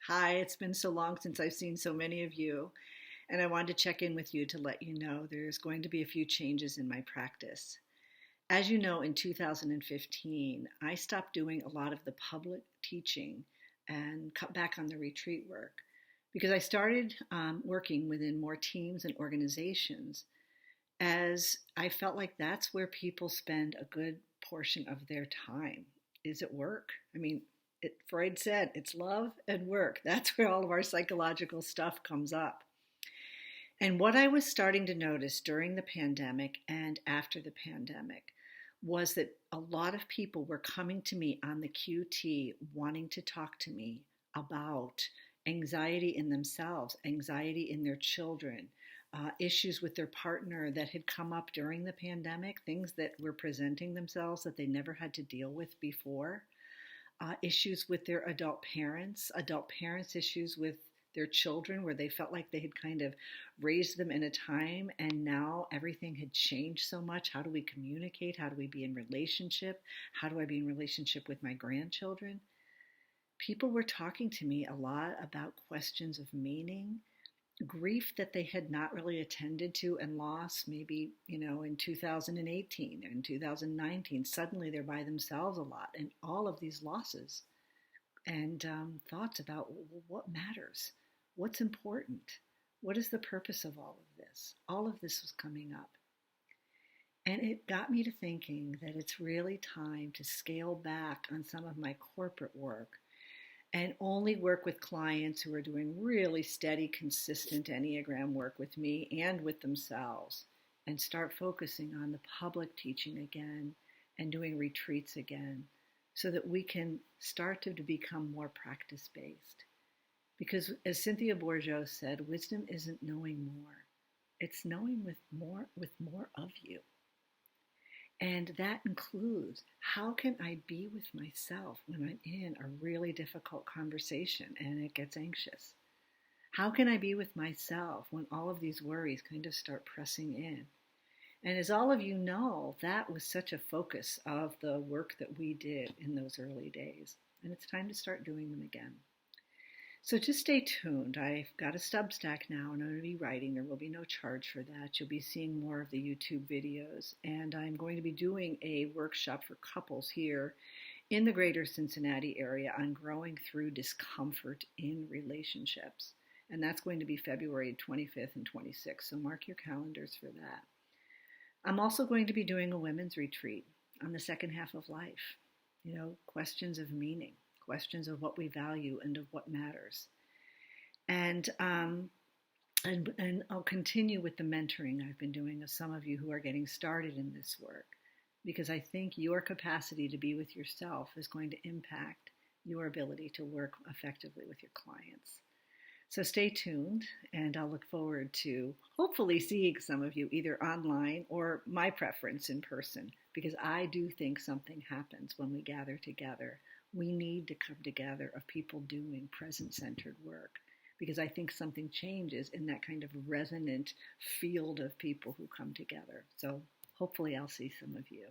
Hi, it's been so long since I've seen so many of you, and I wanted to check in with you to let you know there's going to be a few changes in my practice. As you know, in 2015, I stopped doing a lot of the public teaching and cut back on the retreat work because I started working within more teams and organizations as I felt like that's where people spend a good portion of their time is at work. Freud said it's love and work. That's where all of our psychological stuff comes up. And what I was starting to notice during the pandemic and after the pandemic was that a lot of people were coming to me on the QT wanting to talk to me about anxiety in themselves, anxiety in their children, issues with their partner that had come up during the pandemic, things that were presenting themselves that they never had to deal with before, issues with their adult parents issues with their children where they felt like they had kind of raised them in a time and now everything had changed so much. How do we communicate? How do we be in relationship? How do I be in relationship with my grandchildren? People were talking to me a lot about questions of meaning, grief that they had not really attended to and lost maybe, in 2018 and 2019. Suddenly they're by themselves a lot, and all of these losses and thoughts about what matters, what's important, what is the purpose of all of this. All of this was coming up. And it got me to thinking that it's really time to scale back on some of my corporate work and only work with clients who are doing really steady, consistent Enneagram work with me and with themselves, and start focusing on the public teaching again and doing retreats again so that we can start to become more practice-based. Because as Cynthia Bourgeault said, wisdom isn't knowing more. It's knowing with more of you. And that includes, how can I be with myself when I'm in a really difficult conversation and it gets anxious? How can I be with myself when all of these worries kind of start pressing in? And as all of you know, that was such a focus of the work that we did in those early days. And it's time to start doing them again. So just stay tuned. I've got a Substack now, and I'm going to be writing. There will be no charge for that. You'll be seeing more of the YouTube videos. And I'm going to be doing a workshop for couples here in the greater Cincinnati area on growing through discomfort in relationships. And that's going to be February 25th and 26th. So mark your calendars for that. I'm also going to be doing a women's retreat on the second half of life. Questions of meaning, questions of what we value and of what matters. And I'll continue with the mentoring I've been doing of some of you who are getting started in this work, because I think your capacity to be with yourself is going to impact your ability to work effectively with your clients. So stay tuned, and I'll look forward to hopefully seeing some of you either online or, my preference, in person, because I do think something happens when we gather together. We need to come together of people doing present-centered work, because I think something changes in that kind of resonant field of people who come together. So hopefully I'll see some of you.